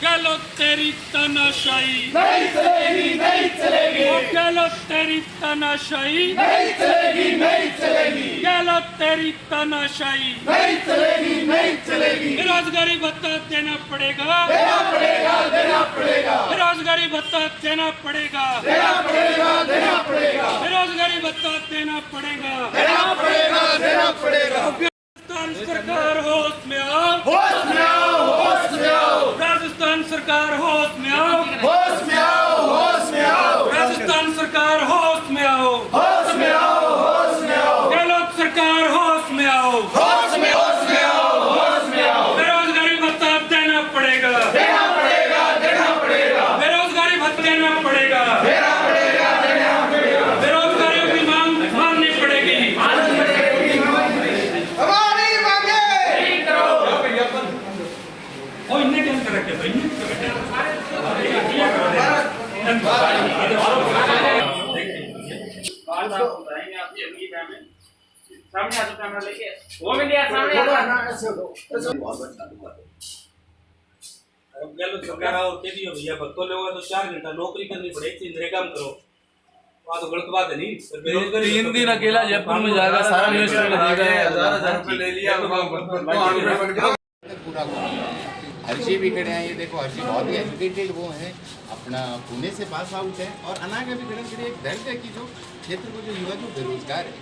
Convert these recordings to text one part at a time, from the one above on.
गहलोत तेरी तानाशाही नहीं चलेगी, नहीं चलेगी, गहलोत तेरी तानाशाही नहीं चलेगी, नहीं चलेगी, गहलोत तेरी तानाशाही नहीं चलेगी, नहीं चलेगी। बेरोजगारी भत्ता देना पड़ेगा, देना पड़ेगा, देना पड़ेगा, बेरोजगारी भत्ता देना पड़ेगा, देना पड़ेगा, देना पड़ेगा, बेरोजगारी भत्ता देना पड़ेगा, देना पड़ेगा, देना पड़ेगा। राजस्थान सरकार होश में आओ, होश में आओ, होश में आओ, राजस्थान सरकार होश में आओ, होश में आओ, होश में आओ, राजस्थान सरकार होश में आओ, होश में आओ, होश में आओ, गहलोत सरकार होश में आओ, होश में आओ, होश में आओ। बेरोजगारी भत्ता देना पड़ेगा, देना पड़ेगा, देना पड़ेगा, बेरोजगारी भत्ता देना पड़ेगा, देना पड़ेगा, देना पड़ेगा। बेरोजगारियों की मांग माननी पड़ेगी। हमारी मांगे नहीं करो। और इन्हें क्या करके भाई सामने आ तो कैमरा लेके वो भी लिया सामने आ गहलोत सरकार आओ के दियो भैया भत्तो लेगा तो 4 घंटा नौकरी करनी पड़ेगी, इंद्रे काम करो। वहाँ तो गलत बात है नहीं। बेरोजगारी 3 दिन अकेला जयपुर में जाएगा, सारा मिनिस्टर का देगा, 1000 रुपए ले लिया पूरा हर्षी भी खड़े हैं। ये देखो हर्षी बहुत ही एजुकेटेड वो हैं, अपना पुणे से पास आउट है। और अनागा भी खड़े खड़े एक दर्द है कि जो क्षेत्र को जो युवा जो बेरोजगार है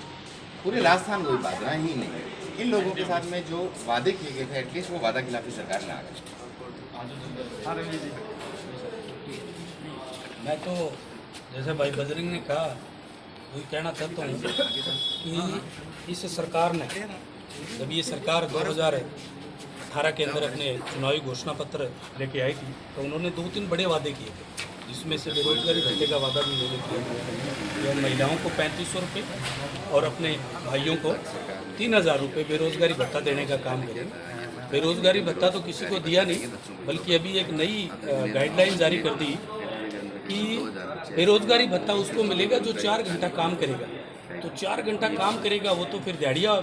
पूरे राजस्थान कोई बात ही नहीं है। इन लोगों के साथ में जो वादे किए गए थे एटलीस्ट वो वादा खिलाफी सरकार ने आ गई। मैं तो जैसे भाई बजरंग ने कहा वही कहना चाहता हूँ कि इस सरकार ने जब ये सरकार 2018 के अंदर अपने चुनावी घोषणा पत्र लेके आई थी तो उन्होंने 2-3 बड़े वादे किए थे, जिसमें से बेरोजगारी भत्ते का वादा भी उन्होंने किया कि हम महिलाओं को 3500 रुपये और अपने भाइयों को 3000 रुपये बेरोजगारी भत्ता देने का काम करेंगे। बेरोजगारी भत्ता तो किसी को दिया नहीं, बल्कि अभी एक नई गाइडलाइन जारी कर दी कि बेरोजगारी भत्ता उसको मिलेगा जो 4 घंटा काम करेगा। तो 4 घंटा काम करेगा वो तो फिर दिहाड़िया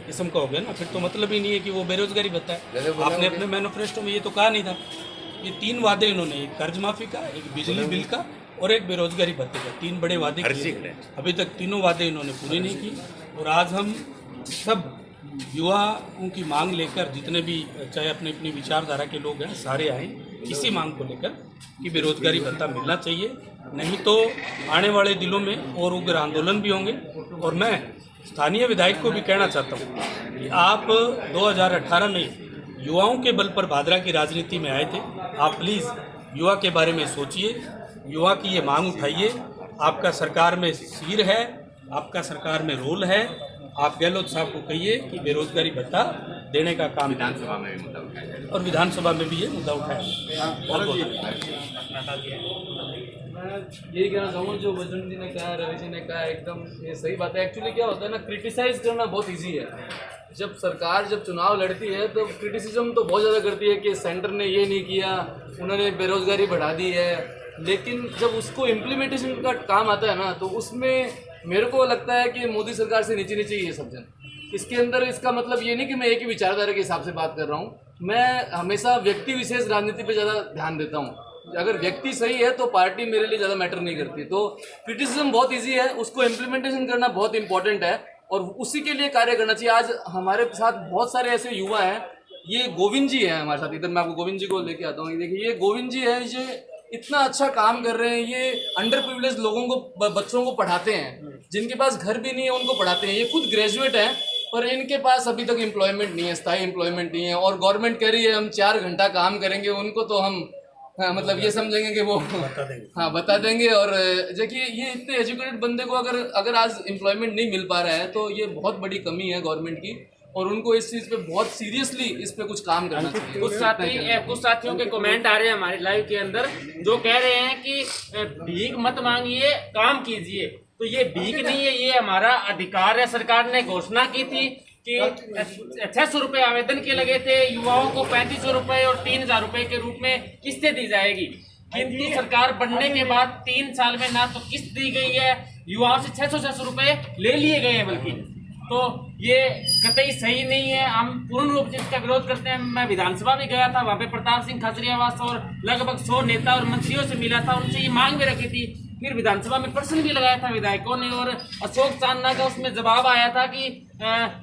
किस्म का हो गया ना, फिर तो मतलब ही नहीं है कि वो बेरोजगारी भत्ता है। आपने अपने मैनिफेस्टो में ये तो कहा नहीं था। ये 3 वादे इन्होंने, एक कर्ज माफी का, एक बिजली बिल का और एक बेरोजगारी भत्ते का, 3 बड़े वादे किए। अभी तक तीनों वादे इन्होंने पूरे नहीं की। और आज हम सब युवाओं की मांग लेकर, जितने भी चाहे अपनी अपनी विचारधारा के लोग हैं, सारे आए इसी मांग को लेकर कि बेरोजगारी भत्ता मिलना चाहिए, नहीं तो आने वाले दिनों में और उग्र आंदोलन भी होंगे। और मैं स्थानीय विधायक को भी कहना चाहता हूँ कि आप 2018 में युवाओं के बल पर भादरा की राजनीति में आए थे। आप प्लीज़ युवा के बारे में सोचिए, युवा की ये मांग उठाइए। आपका सरकार में सिर है, आपका सरकार में रोल है। आप गहलोत साहब को कहिए कि बेरोजगारी भत्ता देने का काम विधानसभा में भी मुद्दा उठाया जाए और विधानसभा में भी ये मुद्दा उठाया। मैं यही कहना चाहूँगा जो बजरंग जी ने कहा, रवि जी ने कहा, एकदम ये सही बात है। एक्चुअली क्या होता है ना, क्रिटिसाइज करना बहुत इजी है। जब सरकार जब चुनाव लड़ती है तो क्रिटिसिज्म तो बहुत ज़्यादा करती है कि सेंटर ने ये नहीं किया, उन्होंने बेरोजगारी बढ़ा दी है। लेकिन जब उसको इम्प्लीमेंटेशन का काम आता है ना, तो उसमें मेरे को लगता है कि मोदी सरकार से नीचे नीचे ये सब जन इसके अंदर। इसका मतलब ये नहीं कि मैं एक ही विचारधारा के हिसाब से बात कर रहा हूँ। मैं हमेशा व्यक्ति विशेष राजनीति पे ज़्यादा ध्यान देता हूँ। अगर व्यक्ति सही है तो पार्टी मेरे लिए ज़्यादा मैटर नहीं करती। तो क्रिटिसिज्म बहुत इजी है, उसको इम्प्लीमेंटेशन करना बहुत इंपॉर्टेंट है और उसी के लिए कार्य करना चाहिए। आज हमारे साथ बहुत सारे ऐसे युवा हैं, ये गोविंद जी हैं हमारे साथ, इधर मैं आपको गोविंद जी को लेके आता हूँ। देखिए ये गोविंद जी है, ये इतना अच्छा काम कर रहे हैं। ये अंडर प्रिविलेज लोगों को, बच्चों को पढ़ाते हैं, जिनके पास घर भी नहीं है उनको पढ़ाते हैं। ये खुद ग्रेजुएट हैं पर इनके पास अभी तक एम्प्लॉयमेंट नहीं है, स्थायी एम्प्लॉयमेंट नहीं है। और गवर्नमेंट कह रही है हम 4 घंटा काम करेंगे, उनको तो हम मतलब ये समझेंगे कि वो बता देंगे। और देखिए ये इतने एजुकेटेड बंदे को अगर आज एम्प्लॉयमेंट नहीं मिल पा रहा है तो ये बहुत बड़ी कमी है गवर्नमेंट की। और उनको इस चीज़ पे बहुत सीरियसली इस पे कुछ काम करना चाहिए। कुछ साथियों के कमेंट आ रहे हैं हमारे लाइव के अंदर जो कह रहे हैं कि भीख मत मांगिए, काम कीजिए। तो ये भीख नहीं है, ये हमारा अधिकार है। सरकार ने घोषणा की थी कि 600 रुपये आवेदन के लगे थे, युवाओं को 3500 रुपये और 3000 रुपये के रूप में किस्तें दी जाएगी। किंतु सरकार बनने के बाद 3 साल में ना तो किस्त दी गई है, युवाओं से 600 रुपये ले लिए गए हैं। बल्कि तो ये कतई सही नहीं है। हम पूर्ण रूप से इसका विरोध करते हैं। मैं विधानसभा भी गया था, वहाँ पे प्रताप सिंह खाचरियावास और लगभग 100 नेता और मंत्रियों से मिला था, उनसे ये मांग भी रखी थी। फिर विधानसभा में प्रश्न भी लगाया था विधायकों ने और अशोक चांदना का उसमें जवाब आया था कि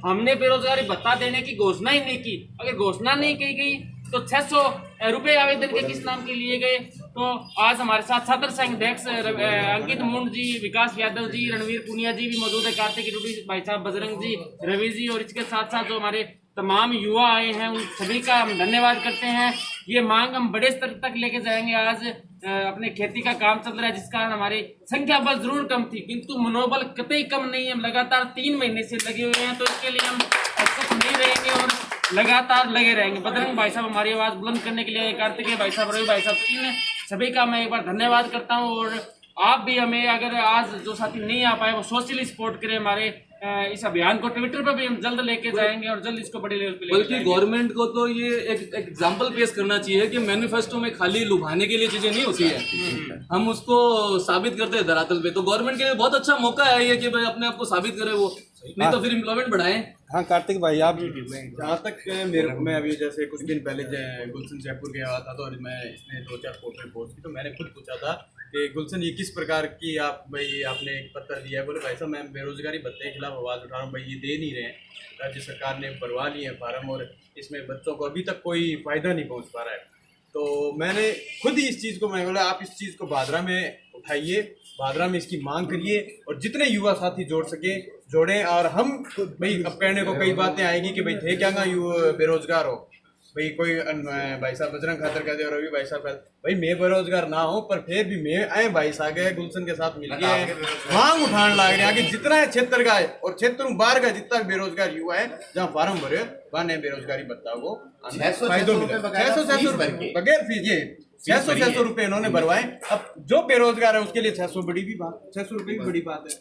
हमने बेरोजगारी भत्ता देने की घोषणा ही नहीं की। अगर घोषणा नहीं की गई तो 600 रुपये आवेदन के किस नाम के लिए गए। तो आज हमारे साथ छात्र संघ अध्यक्ष अंकित मुंड जी, विकास यादव जी, रणवीर पुनिया जी भी मौजूद है, कार्तिक रूडी भाई साहब, बजरंग जी, रवि जी और इसके साथ साथ जो हमारे तमाम युवा आए हैं उन सभी का हम धन्यवाद करते हैं। ये मांग हम बड़े स्तर तक लेके जाएंगे। आज अपने खेती का काम चल रहा है जिस कारण हमारी संख्या बल जरूर कम थी, किंतु मनोबल कतई कम नहीं है। हम लगातार 3 महीने से लगे हुए हैं, तो इसके लिए हम चुप नहीं रहेंगे और लगातार लगे रहेंगे। बजरंग भाई साहब हमारी आवाज़ बुलंद करने के लिए, कार्तिकेय भाई साहब, रवि भाई साहब, इन सभी का मैं एक बार धन्यवाद करता हूँ। और आप भी हमें, अगर आज जो साथी नहीं आ पाए वो सोशली सपोर्ट करें हमारे इस अभियान को। ट्विटर पर भी हम जल्द लेके जाएंगे और जल्द इसको बड़े लेवल पे लेके बल्कि गवर्नमेंट को तो ये एक एग्जाम्पल पेश करना चाहिए कि मैनिफेस्टो में खाली लुभाने के लिए चीजें नहीं होती है, हम उसको साबित करते हैं धरातल पे। तो गवर्नमेंट के लिए बहुत अच्छा मौका है ये कि भाई अपने आप को साबित करे वो, नहीं तो फिर एम्प्लॉयमेंट बढ़ाएं। हाँ कार्तिक भाई, आप जहाँ तक मैं अभी जैसे कुछ दिन पहले गुलशन जयपुर गया हुआ था, तो मैं इसने 2-4 फोटो पोस्ट की, तो मैंने खुद पूछा था कि गुलशन ये किस प्रकार की आपने एक पत्र दिया है। बोले भाई साहब मैं बेरोजगारी भत्ते के खिलाफ आवाज़ उठा रहा हूँ, भाई ये दे नहीं रहे हैं, राज्य सरकार ने भरवा लिए हैं फार्म और इसमें बच्चों को अभी तक कोई फ़ायदा नहीं पहुँच पा रहा है। तो मैंने खुद ही इस चीज़ को, मैं बोला आप इस चीज़ को भादरा में उठाइए, भादरा में इसकी मांग करिए और जितने युवा साथी जोड़ सके जोड़ें। और हम भाई अब कहने को कई बातें आएगी कि भाई थे क्या बेरोजगार हो, भाई कोई भाई साहब बजरंग खातर कहते हो, रवि भाई साहब भाई मैं बेरोजगार ना हो पर फिर भी मैं आए भाई साहब गुलशन के साथ मिल गए मांग उठाने लग रहे हैं कि जितना है क्षेत्र का है और क्षेत्र बाहर का जितना बेरोजगार युवा है जहाँ फार्म भरे वहाँ बेरोजगारी भत्ता को 600 रुपए बगैर फीस, ये 600 रुपए इन्होंने भरवाए। अब जो बेरोजगार है उसके लिए 600 बड़ी भी बात, 600 रुपए भी बड़ी बात है।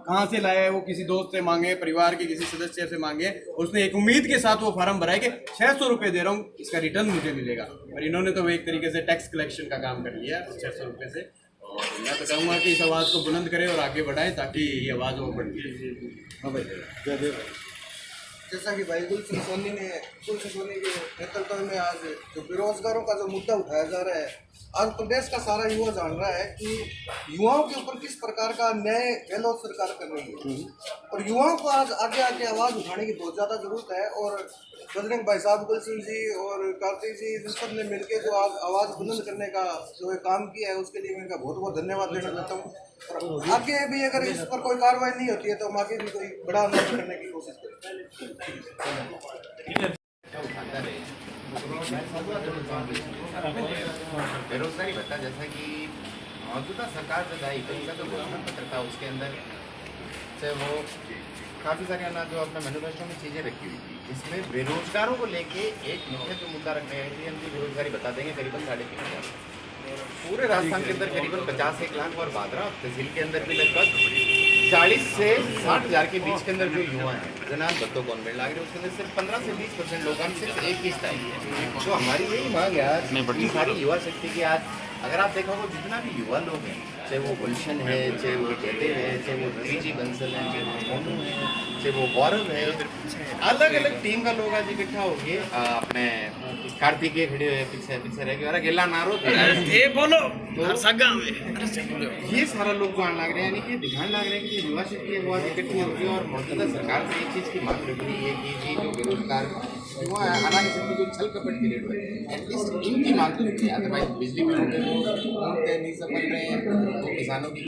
कहाँ से लाए, वो किसी दोस्त से मांगे, परिवार के किसी सदस्य से मांगे, उसने एक उम्मीद के साथ वो फार्म भराए कि 600 रुपए दे रहा हूँ, इसका रिटर्न मुझे मिलेगा। और इन्होंने तो एक तरीके से टैक्स कलेक्शन का काम कर लिया 600 रुपए से। और मैं तो कहूँगा कि इस आवाज़ को बुलंद करें और आगे बढ़ाएं ताकि ये आवाज़ और बढ़ती है। हाँ भाई, जैसा कि भाई गुलशन सोनी के नेतृत्व में आज जो बेरोजगारों का जो मुद्दा उठाया जा रहा है, आज प्रदेश का सारा युवा जान रहा है कि युवाओं के ऊपर किस प्रकार का न्याय गहलोत सरकार कर रही है और युवाओं को आज आगे आगे आवाज़ उठाने की बहुत ज़्यादा जरूरत है। और बजरंग भाई साहब, गुलशन जी और कार्तिक जी, इन सब ने मिलकर जो आज आवाज़ बुलंद करने का जो काम किया है उसके लिए मैं इनका बहुत बहुत धन्यवाद देना चाहता हूँ। और आगे भी अगर इस पर कोई कार्रवाई नहीं होती है तो हम आगे भी कोई बड़ा आंदोलन करने की कोशिश करें। बेरोजगारी भत्ता जैसा कि मौजूदा सरकार जो लाई का जो घोषणा पत्र था उसके अंदर से वो काफ़ी सारी जो अपने मैनिफेस्टो में चीज़ें रखी हुई थी, इसमें बेरोजगारों को लेके एक मुख्य जो मुद्दा रखने हैं कि हम बेरोजगारी बता देंगे करीबन 3,500 पूरे राजस्थान के अंदर करीबन 50-1 लाख और भादरा तहसील के अंदर भी लगभग 40 से 60 हज़ार के बीच के अंदर जो युवा हैं जनाब बत्तों गवर्नमेंट लाग रहे हैं उसके अंदर सिर्फ 15 से 20% लोग सिर्फ एक ही स्थायी है। तो हमारी यही मांग है आज की सारी युवा शक्ति की। आज अगर आप देखोगे जितना भी युवा लोग हैं, चाहे वो गुलशन है, चाहे वो जयदेव है, चाहे वो त्रिजी बंसल है, चाहे वो मोनू है, चाहे वो गौरव है, अलग अलग टीम का लोग आज इकट्ठा हो गए। अपने कार्तिकेय खड़े हुए पीछे रह गए, गिल्ला नारो ये बोलो ये सारा लोग जो आने लग रहे हैं, यानी कि दिखाने लग रहे हैं कि युवा शक्ति है वो आज इकट्ठी होगी। और मौजूदा सरकार से एक चीज़ की मांग रख रही है कि जो बेरोजगार युवा है हालांकि जो छल कपट के रेट है एटलीस्ट इनकी मांग तो नहीं है। अदरवाइज बिजली बिल नहीं सब बन रहे हैं, तो किसानों की